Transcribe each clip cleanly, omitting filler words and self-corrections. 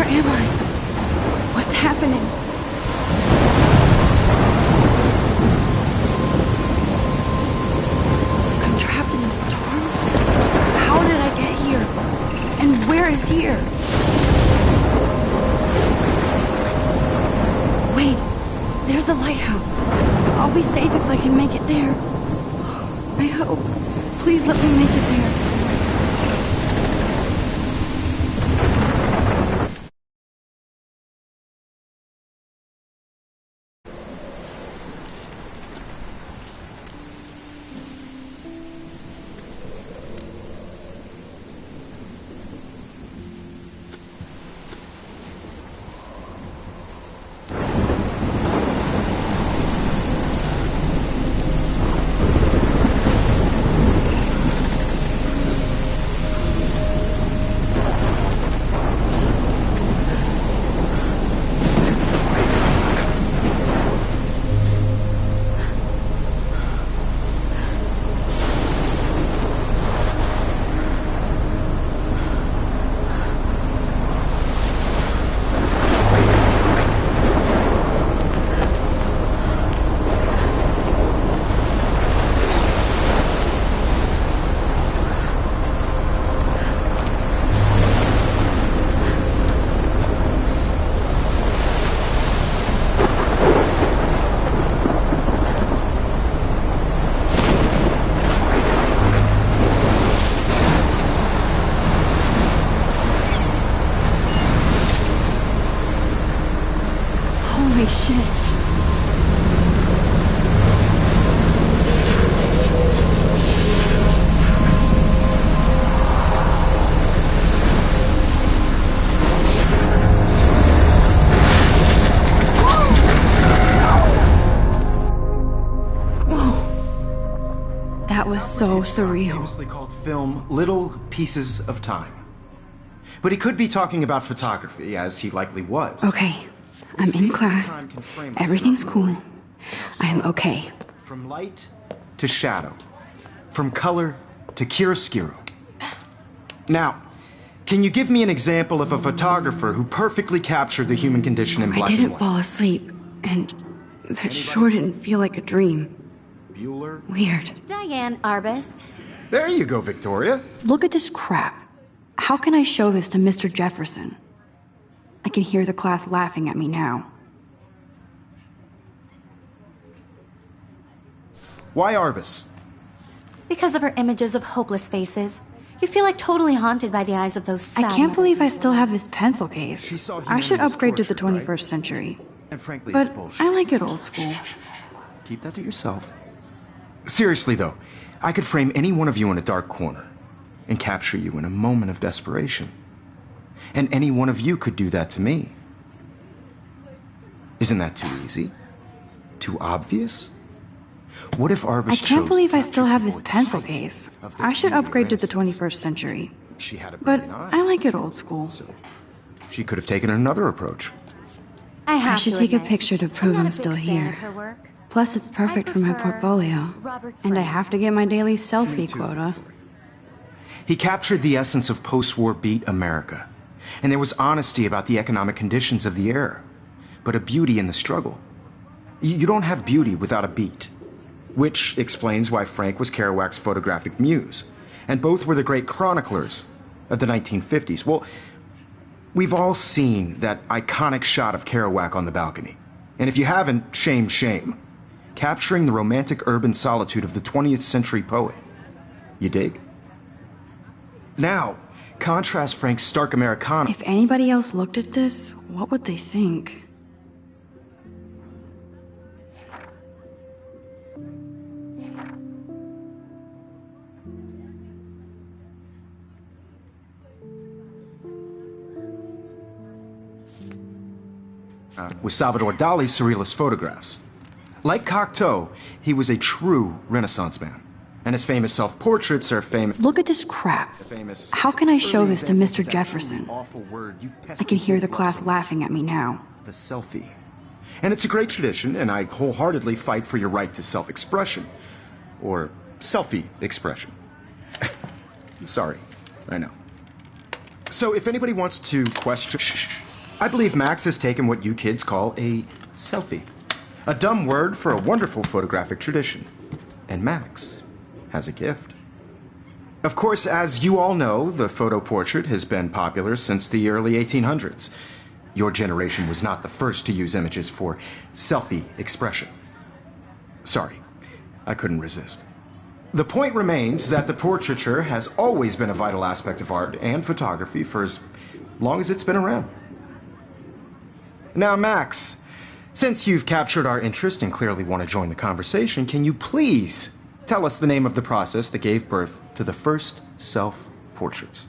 Where am I? What's happening? I'm trapped in a storm? How did I get here? And where is here? Wait, there's the lighthouse. I'll be safe if I can make it there. I hope. Please let me make it there. Holy shit. Whoa. That was so surreal. Famously called film Little Pieces of Time. But he could be talking about photography, as he likely was. Okay. I'm in class. Everything's cool. I'm okay. From light to shadow. From color to chiaroscuro. Now, can you give me an example of a photographer who perfectly captured the human condition in black and white? I didn't fall asleep, and that sure didn't feel like a dream. Bueller? Weird. Diane Arbus. There you go, Victoria. Look at this crap. How can I show this to Mr. Jefferson? I can hear the class laughing at me now. Why Arbus? Because of her images of hopeless faces. You feel like totally haunted by the eyes of those sad I can't believe I mothers. still have this pencil case. She saw I should humanity as upgrade to the tortured, 21st right? century. And frankly, But it's bullshit. I like it old school. Keep that to yourself. Seriously, though, I could frame any one of you in a dark corner and capture you in a moment of desperation. And any one of you could do that to me. Isn't that too easy? Too obvious? What if Arbus I can't chose believe to I still capture have the this very pencil height case. of the I should beauty of upgrade to the innocence? 21st century. She had a But brilliant eye. I like it old school. So she could have taken another approach. I should take a picture to prove I'm still here. Plus, it's perfect for my prefer portfolio. Robert And I Frank. have to get my daily Me selfie too, quota. Victoria. He captured the essence of post-war beat America. And there was honesty about the economic conditions of the era, but a beauty in the struggle. You don't have beauty without a beat. Which explains why Frank was Kerouac's photographic muse. And both were the great chroniclers of the 1950s. Well, we've all seen that iconic shot of Kerouac on the balcony. And if you haven't, shame, shame. Capturing the romantic urban solitude of the 20th century poet. You dig? Now, contrast Frank's stark Americana. If anybody else looked at this, what would they think? With Salvador Dali's surrealist photographs. Like Cocteau, he was a true Renaissance man. And his famous self-portraits are famous. Look at this crap. famous How can I show early this to examples Mr. of that Jefferson? truly awful word you I pesky can hear the kids love class so much. laughing at me now. The selfie. And it's a great tradition, and I wholeheartedly fight for your right to self-expression. Or selfie expression. Sorry, I know. So if anybody wants to question... Shh, shh, shh. I believe Max has taken what you kids call a selfie. A dumb word for a wonderful photographic tradition. And Max has a gift. Of course, as you all know, the photo portrait has been popular since the early 1800s. Your generation was not the first to use images for selfie expression. Sorry, I couldn't resist. The point remains that the portraiture has always been a vital aspect of art and photography for as long as it's been around. Now, Max, since you've captured our interest and clearly want to join the conversation, can you please tell us the name of the process that gave birth to the first self-portraits?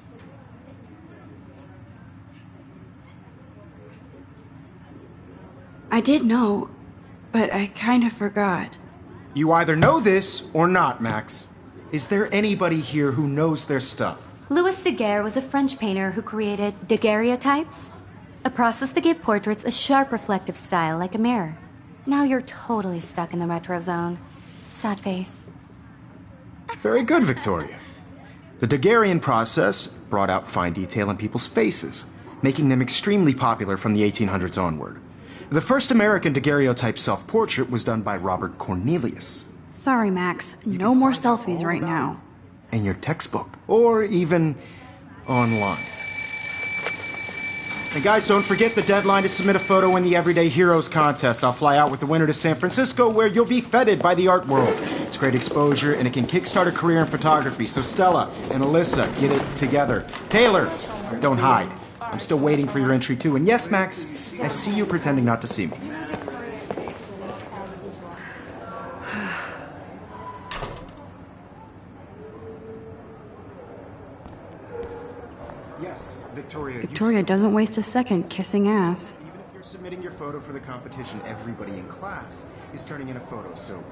I did know, but I kind of forgot. You either know this or not, Max. Is there anybody here who knows their stuff? Louis Daguerre was a French painter who created daguerreotypes, a process that gave portraits a sharp reflective style like a mirror. Now you're totally stuck in the retro zone. Sad face. Very good, Victoria. The Daguerrean process brought out fine detail in people's faces, making them extremely popular from the 1800s onward. The first American daguerreotype self-portrait was done by Robert Cornelius. Sorry, Max. No more selfies right now. In your textbook, or even online. And guys, don't forget the deadline to submit a photo in the Everyday Heroes contest. I'll fly out with the winner to San Francisco, where you'll be feted by the art world. It's great exposure, and it can kickstart a career in photography. So Stella and Alyssa, get it together. Taylor, don't hide. I'm still waiting for your entry, too. And yes, Max, I see you pretending not to see me. Yes, Victoria. Victoria doesn't waste a second kissing ass. Even if you're submitting your photo for the competition, everybody in class is turning in a photo. So,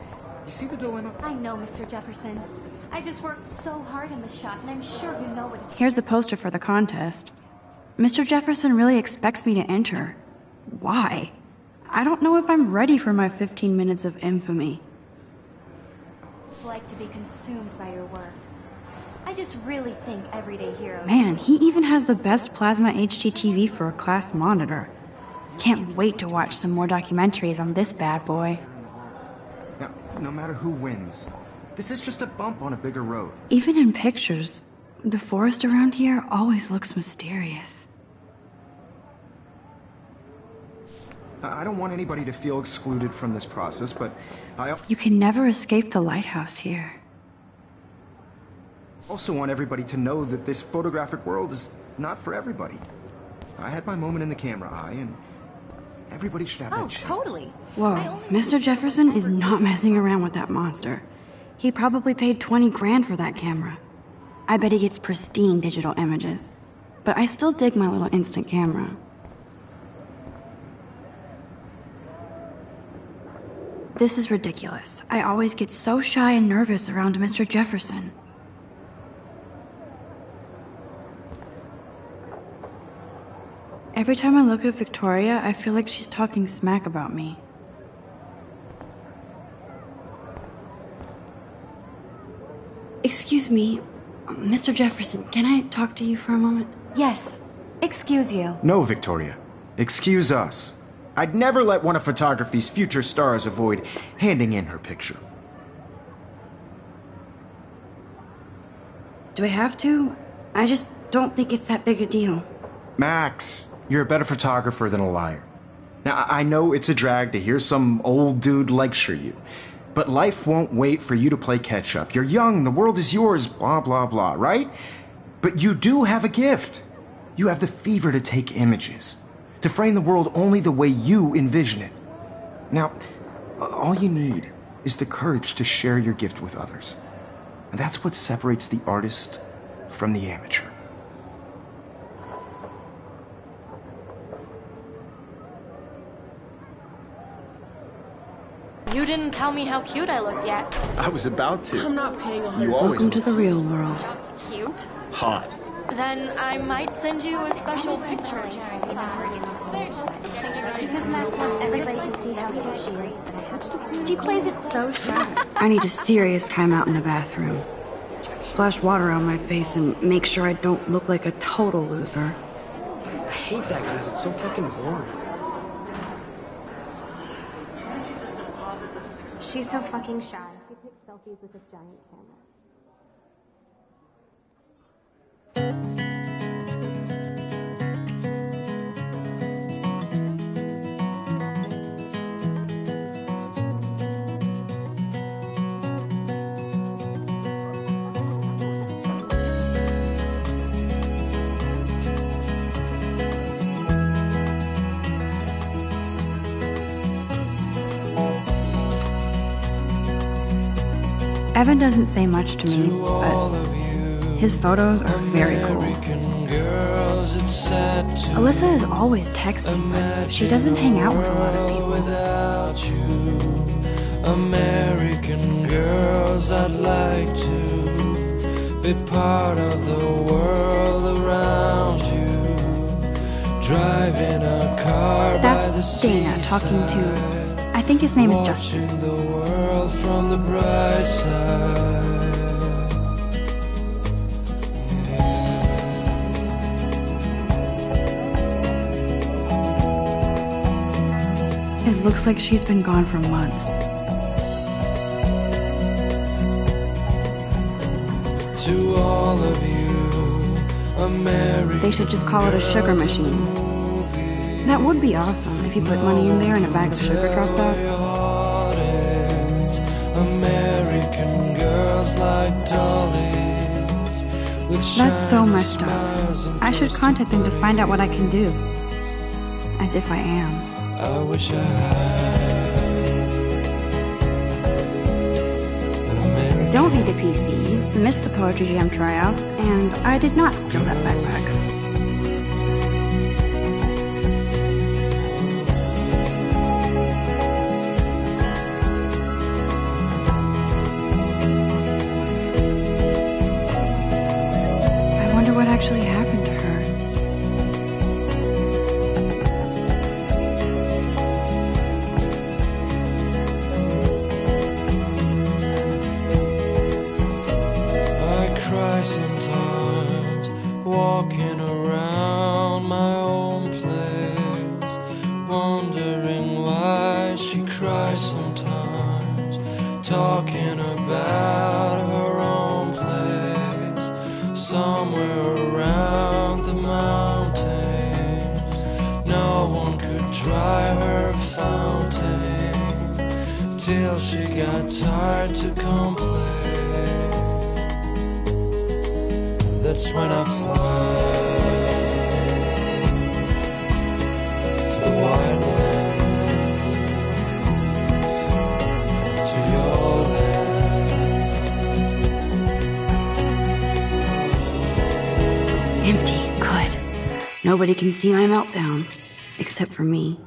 you see the dilemma? I know, Mr. Jefferson. I just worked so hard in the shot, and I'm sure you know what it's... Here's the poster for the contest. Mr. Jefferson really expects me to enter. Why? I don't know if I'm ready for my 15 minutes of infamy. It's like to be consumed by your work. I just really think Everyday Heroes... Man, he even has the best plasma HDTV for a class monitor. Can't wait to watch some more documentaries on this bad boy. Now, no matter who wins, this is just a bump on a bigger road. Even in pictures, the forest around here always looks mysterious. I don't want anybody to feel excluded from this process, but I You can never escape the lighthouse here. also want everybody to know that this photographic world is not for everybody. I had my moment in the camera eye, and everybody should have that chance. Totally. Whoa, Mr. Jefferson is not messing around with that monster. He probably paid 20 grand for that camera. I bet he gets pristine digital images. But I still dig my little instant camera. This is ridiculous. I always get so shy and nervous around Mr. Jefferson. Every time I look at Victoria, I feel like she's talking smack about me. Excuse me, Mr. Jefferson, can I talk to you for a moment? Yes. Excuse you. No, Victoria. Excuse us. I'd never let one of photography's future stars avoid handing in her picture. Do I have to? I just don't think it's that big a deal. Max, you're a better photographer than a liar. Now, I know it's a drag to hear some old dude lecture you, but life won't wait for you to play catch-up. You're young, the world is yours, blah, blah, blah, right? But you do have a gift. You have the fever to take images, to frame the world only the way you envision it. Now, all you need is the courage to share your gift with others. And that's what separates the artist from the amateur. You didn't tell me how cute I looked yet. I was about to. I'm not paying 100. You always Welcome to the real world. That's cute. hot. Then I might send you a special picture. They're just getting you ready. Because Max wants everybody to see how cute she is. She plays it so shy. I need a serious timeout in the bathroom. Splash water on my face and make sure I don't look like a total loser. I hate that class. It's so fucking boring. She's so fucking shy. She takes selfies with a giant camera. Evan doesn't say much to me, but his photos are very cool. Alyssa is always texting, but she doesn't hang out with a lot of people. American girls, I'd like to be part of the world around you. Driving a car by the That's Dana talking to, I think his name is Justin. watching the world from the bright side. It looks like she's been gone for months. To all of you, American. They should just call it a sugar machine. That would be awesome if you put money in there and a bag of sugar dropped off. American girls like dollies with That's so shiny messed up. smiles and I should contact them to find out what I can do. As if I am. I wish I had an American. Don't need a PC, missed the Poetry Jam tryouts, and I did not steal that backpack. I wonder what actually happened to her. Sometimes walking around my own place, wondering why she cries sometimes, talking about her own place, somewhere around the mountains. No one could dry her fountain till she got tired to complain. That's when I fly to the wide land, to your land. Empty, good. Nobody can see my meltdown, except for me.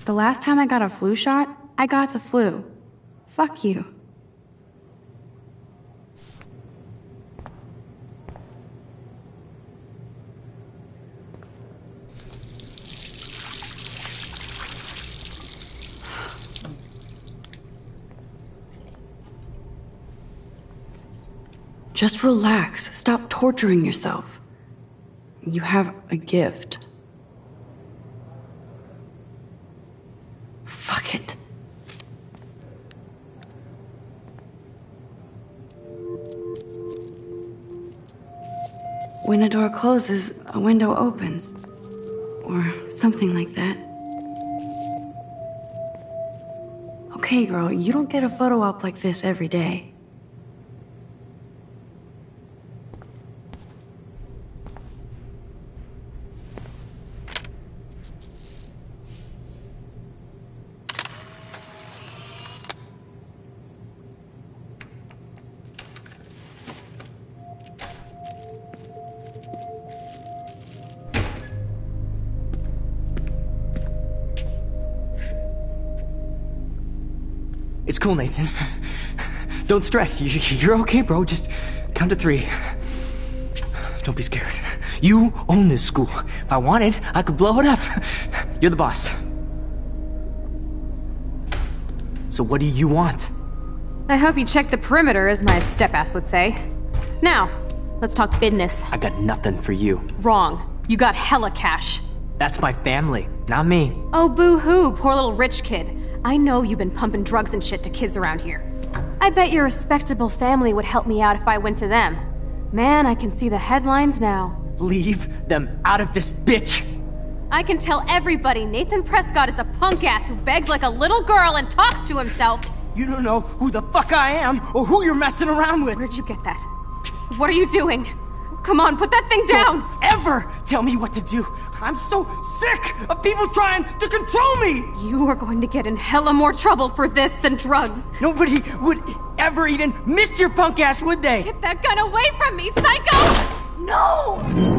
The last time I got a flu shot, I got the flu. Fuck you. Just relax. Stop torturing yourself. You have a gift. Fuck it. When a door closes, a window opens. Or something like that. Okay, girl, you don't get a photo op like this every day. It's cool, Nathan. Don't stress. You're okay, bro. Just count to 3. Don't be scared. You own this school. If I wanted, I could blow it up. You're the boss. So what do you want? I hope you checked the perimeter, as my step-ass would say. Now, let's talk business. I got nothing for you. Wrong. You got hella cash. That's my family, not me. Oh, boo-hoo, poor little rich kid. I know you've been pumping drugs and shit to kids around here. I bet your respectable family would help me out if I went to them. Man, I can see the headlines now. Leave them out of this bitch! I can tell everybody Nathan Prescott is a punk ass who begs like a little girl and talks to himself. You don't know who the fuck I am or who you're messing around with. Where'd you get that? What are you doing? Come on, put that thing down! Don't ever tell me what to do! I'm so sick of people trying to control me! You are going to get in hella more trouble for this than drugs. Nobody would ever even miss your punk ass, would they? Get that gun away from me, psycho! No!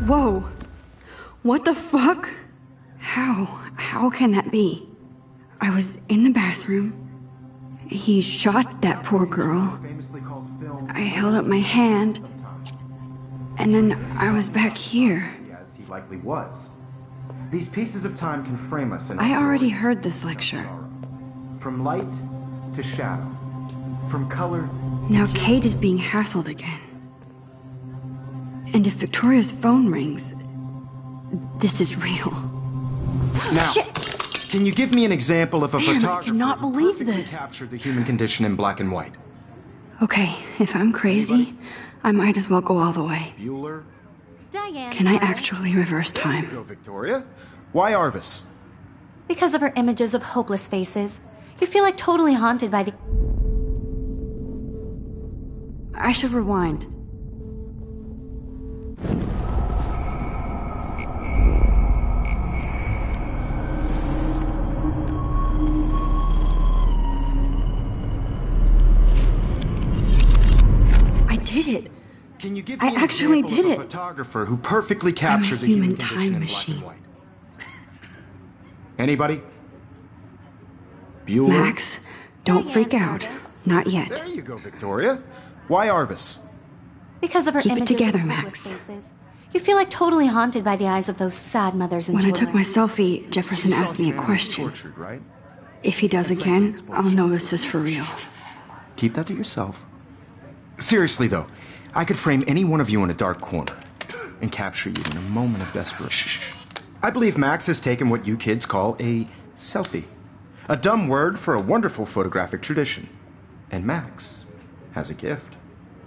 Whoa. What the fuck? How can that be? I was in the bathroom. He shot that poor girl. I held up my hand. And then I was back here. As he likely was. These pieces of time can frame us in I already heard this lecture. From light to shadow. From color. Now Kate is being hassled again. And if Victoria's phone rings, this is real. Now, Shit! Can you give me an example of a Man, I photographer cannot who believe perfectly this. captured the human condition in black and white? Okay, if I'm crazy, I might as well go all the way. Bueller? Diane. Can I actually reverse There you time? go, Victoria. Why Arbus? Because of her images of hopeless faces, you feel like totally haunted by the. I should rewind. I did it. Can you give I me an actually example did of a it. photographer who perfectly captured the human human condition time in machine. black and white? Anybody? Bueller? Max, don't freak out. Not There yet. you go, Victoria. Why Arbus? Because of her Keep it images together, of Max. hopeless faces, you feel like totally haunted by the eyes of those sad mothers and When I children. took my selfie, Jefferson You saw asked me a humanity question. Tortured, right? If he does again, I'll know this is for real. Keep that to yourself. Seriously, though, I could frame any one of you in a dark corner and capture you in a moment of desperation. I believe Max has taken what you kids call a selfie. A dumb word for a wonderful photographic tradition. And Max has a gift.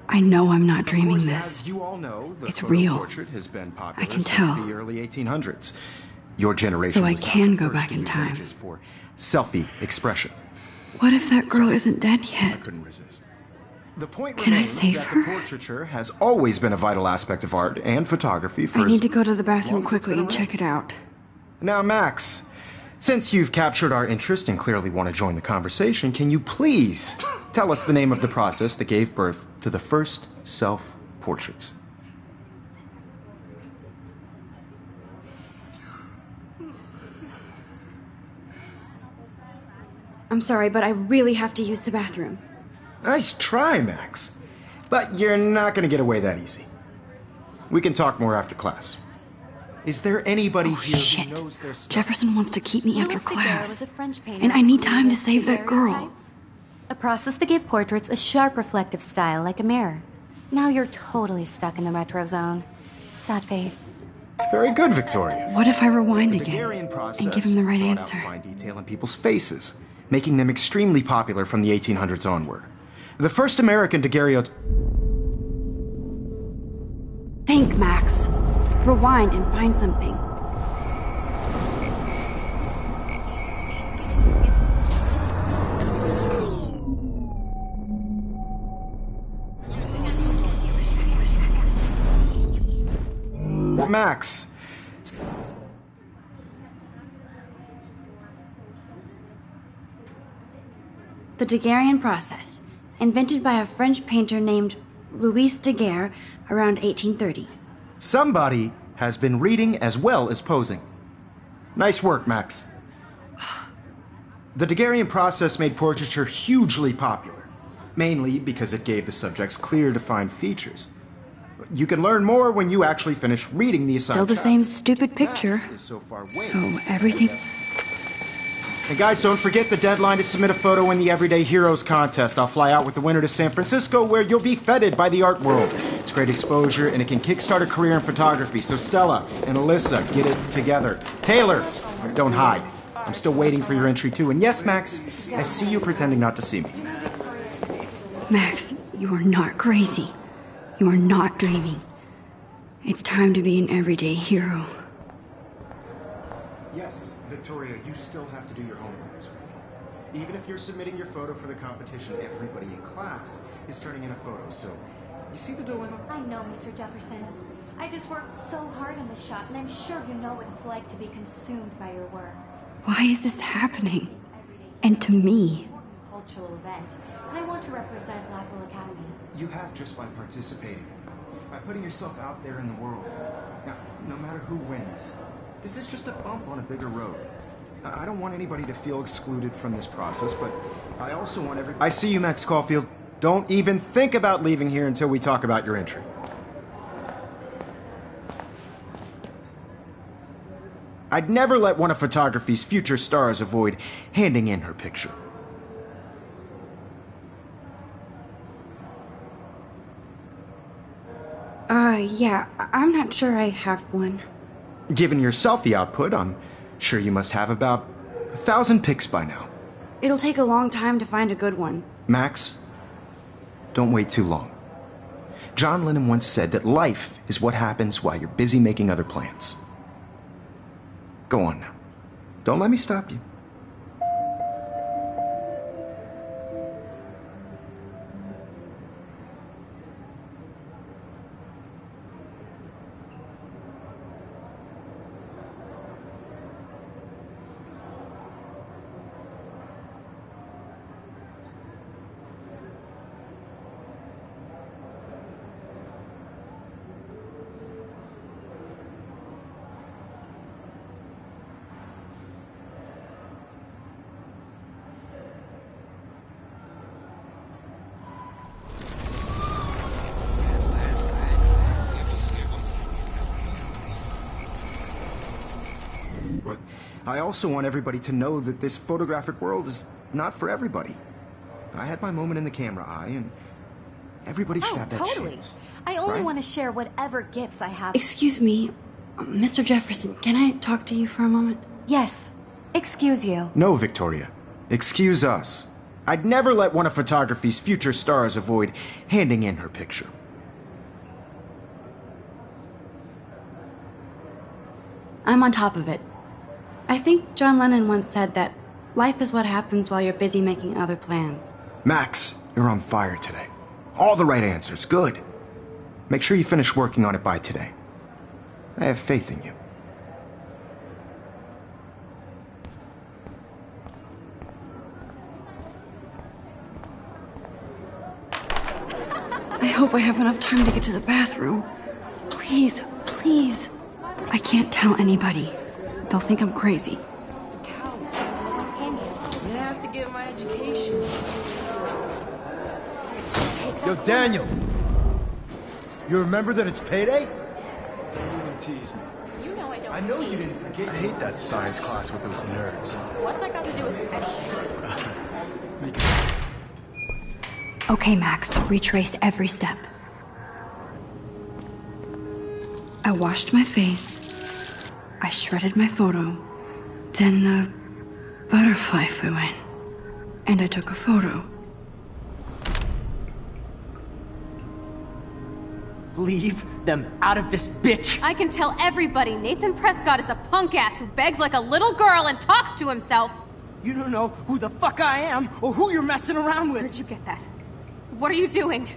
I know I'm not Of dreaming course, this. as you all know, the It's photo real. portrait has been popular I can since tell. the early 1800s. Your generation So I was not can the go first back to in use time. images for selfie expression. What if that girl isn't dead I yet? couldn't resist. The point Can I remains save that her? the portraiture has always been a vital aspect of art and photography for I as need to go to the bathroom long as it's quickly been and check it out. Now, Max, since you've captured our interest and clearly want to join the conversation, can you please tell us the name of the process that gave birth to the first self-portraits? I'm sorry, but I really have to use the bathroom. Nice try, Max. But you're not going to get away that easy. We can talk more after class. Is there anybody here Shit. who knows their stuff? Jefferson wants to keep me after Louis Daguerre class. was a French painter And I who need time to created save that girl. daguerreotypes, a process that gave portraits a sharp reflective style like a mirror. Now you're totally stuck in the retro zone. Sad face. Very good, Victoria. What if I rewind The again Daguerrean process and give him the right brought answer? out fine detail in people's faces, making them extremely popular from the 1800s onward. The first American daguerreotype. Think, Max. Rewind and find something. Max. The Daguerrean process, invented by a French painter named Louis Daguerre around 1830. Somebody has been reading as well as posing. Nice work, Max. The Daguerrean process made portraiture hugely popular, mainly because it gave the subjects clear, defined features. You can learn more when you actually finish reading the assigned Still the chapter. same stupid picture. Max is so far away. So everything... And guys, don't forget the deadline to submit a photo in the Everyday Heroes contest. I'll fly out with the winner to San Francisco, where you'll be feted by the art world. It's great exposure, and it can kickstart a career in photography. So Stella and Alyssa, get it together. Taylor, don't hide. I'm still waiting for your entry, too. And yes, Max, I see you pretending not to see me. Max, you are not crazy. You are not dreaming. It's time to be an everyday hero. Yes, Victoria, you still have to do your homework this week. Even if you're submitting your photo for the competition, everybody in class is turning in a photo, so you see the dilemma? I know, Mr. Jefferson. I just worked so hard on this shot, and I'm sure you know what it's like to be consumed by your work. Why is this happening? And to me? Cultural event, and I want to represent Blackwell Academy. You have just by participating, by putting yourself out there in the world. Now, no matter who wins, this is just a bump on a bigger road. I don't want anybody to feel excluded from this process, but I also want every... I see you, Max Caulfield. Don't even think about leaving here until we talk about your entry. I'd never let one of photography's future stars avoid handing in her picture. Yeah, I'm not sure I have one. Given your selfie output, I'm sure you must have about 1,000 pics by now. It'll take a long time to find a good one. Max, don't wait too long. John Lennon once said that life is what happens while you're busy making other plans. Go on now. Don't let me stop you. But I also want everybody to know that this photographic world is not for everybody. I had my moment in the camera eye, and everybody should have that totally. chance. I only right? want to share whatever gifts I have. Excuse me, Mr. Jefferson, can I talk to you for a moment? Yes. Excuse you. No, Victoria. Excuse us. I'd never let one of photography's future stars avoid handing in her picture. I'm on top of it. I think John Lennon once said that life is what happens while you're busy making other plans. Max, you're on fire today. All the right answers. Good. Make sure you finish working on it by today. I have faith in you. I hope I have enough time to get to the bathroom. Please, please. I can't tell anybody. They'll think I'm crazy. You have to get my education. Yo, Daniel! You remember that it's payday? Don't even tease me. You know I don't. I know you didn't forget. I hate that science class with those nerds. What's that got to do with anything? Okay, Max, retrace every step. I washed my face. I shredded my photo. Then the butterfly flew in. And I took a photo. Leave them out of this bitch! I can tell everybody Nathan Prescott is a punk ass who begs like a little girl and talks to himself. You don't know who the fuck I am or who you're messing around with. Where'd you get that? What are you doing?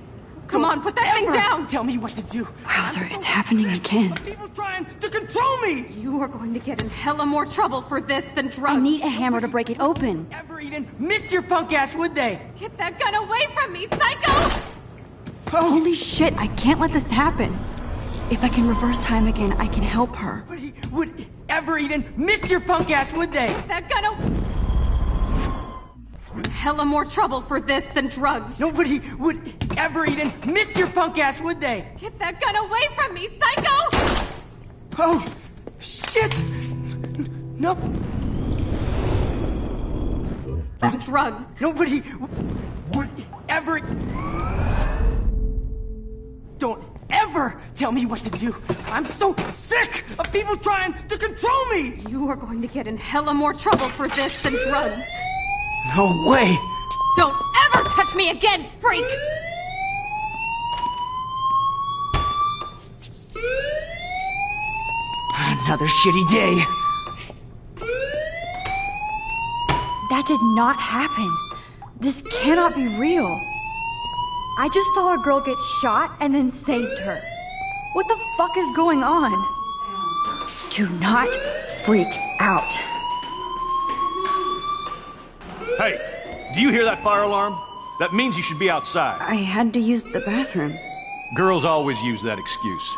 Come on, put that thing Ever down! Tell me what to do. Wowzer, it's happening again. People trying to control me! You are going to get in hella more trouble for this than drugs. I need a hammer to break it open. Ever even missed your punk ass, would they? Get that gun away from me, psycho! Holy shit, I can't let this happen. If I can reverse time again, I can help her. Would ever even miss your punk ass, would they? That gonna... Hella more trouble for this than drugs. Nobody would ever even miss your punk ass, would they? Get that gun away from me, psycho! Oh, shit! No. Drugs. Nobody would ever... Don't ever tell me what to do. I'm so sick of people trying to control me! You are going to get in hella more trouble for this than drugs. No way! Don't ever touch me again, freak! Another shitty day. That did not happen. This cannot be real. I just saw a girl get shot and then saved her. What the fuck is going on? Do not freak out. Hey, do you hear that fire alarm? That means you should be outside. I had to use the bathroom. Girls always use that excuse.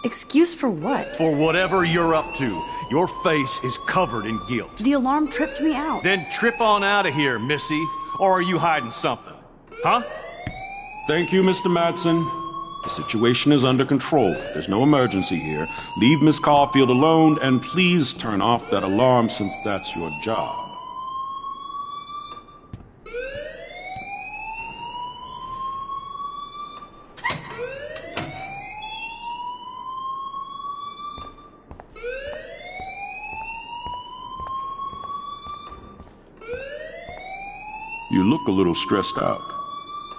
Excuse for what? For whatever you're up to. Your face is covered in guilt. The alarm tripped me out. Then trip on out of here, Missy. Or are you hiding something? Huh? Thank you, Mr. Madsen. The situation is under control. There's no emergency here. Leave Miss Caulfield alone, and please turn off that alarm since that's your job. You look a little stressed out.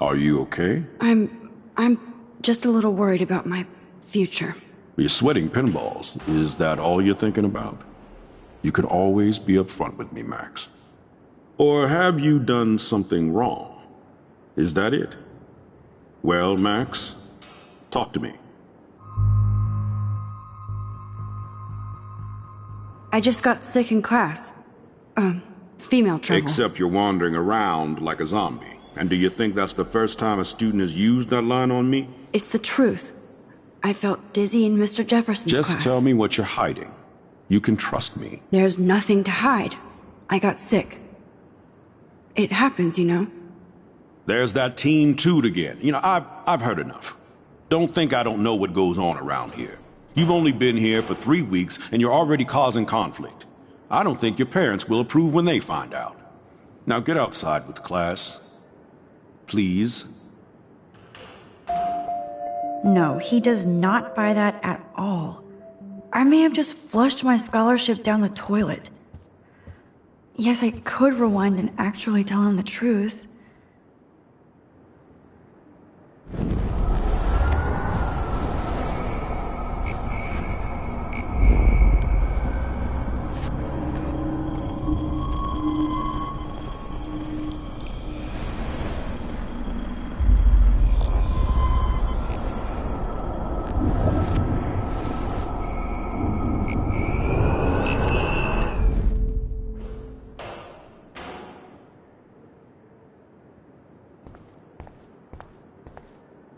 Are you okay? I'm just a little worried about my future. You're sweating pinballs. Is that all you're thinking about? You can always be upfront with me, Max. Or have you done something wrong? Is that it? Well, Max, talk to me. I just got sick in class. Female trouble. Except you're wandering around like a zombie. And do you think that's the first time a student has used that line on me? It's the truth. I felt dizzy in Mr. Jefferson's class. Just tell me what you're hiding. You can trust me. There's nothing to hide. I got sick. It happens, you know. There's that teen toot again. You know, I've heard enough. Don't think I don't know what goes on around here. You've only been here for 3 weeks and you're already causing conflict. I don't think your parents will approve when they find out. Now get outside with class. Please. No, he does not buy that at all. I may have just flushed my scholarship down the toilet. Yes, I could rewind and actually tell him the truth.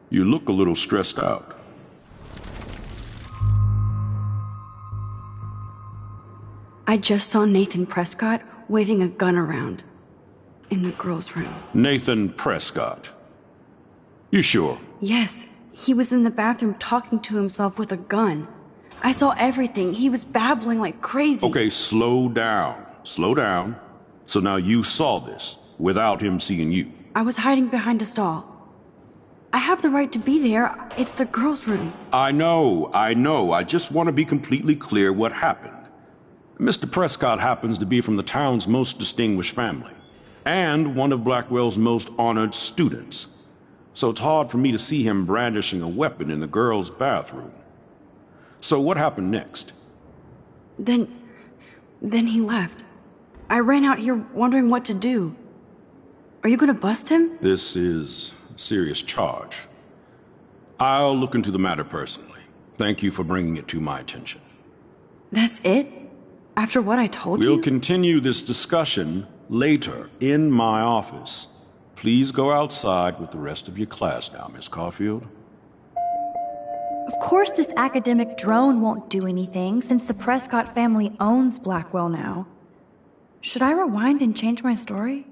You look a little stressed out. I just saw Nathan Prescott waving a gun around in the girls' room. Nathan Prescott. You sure? Yes, he was in the bathroom talking to himself with a gun. I saw everything. He was babbling like crazy. Okay, slow down. Slow down. So now you saw this without him seeing you. I was hiding behind a stall. I have the right to be there. It's the girls' room. I know. I just want to be completely clear what happened. Mr. Prescott happens to be from the town's most distinguished family, and one of Blackwell's most honored students. So it's hard for me to see him brandishing a weapon in the girls' bathroom. So what happened next? Then he left. I ran out here wondering what to do. Are you gonna bust him? This is a serious charge. I'll look into the matter personally. Thank you for bringing it to my attention. That's it? After what I told you? We'll continue this discussion later in my office. Please go outside with the rest of your class now, Miss Caulfield. Of course this academic drone won't do anything since the Prescott family owns Blackwell now. Should I rewind and change my story?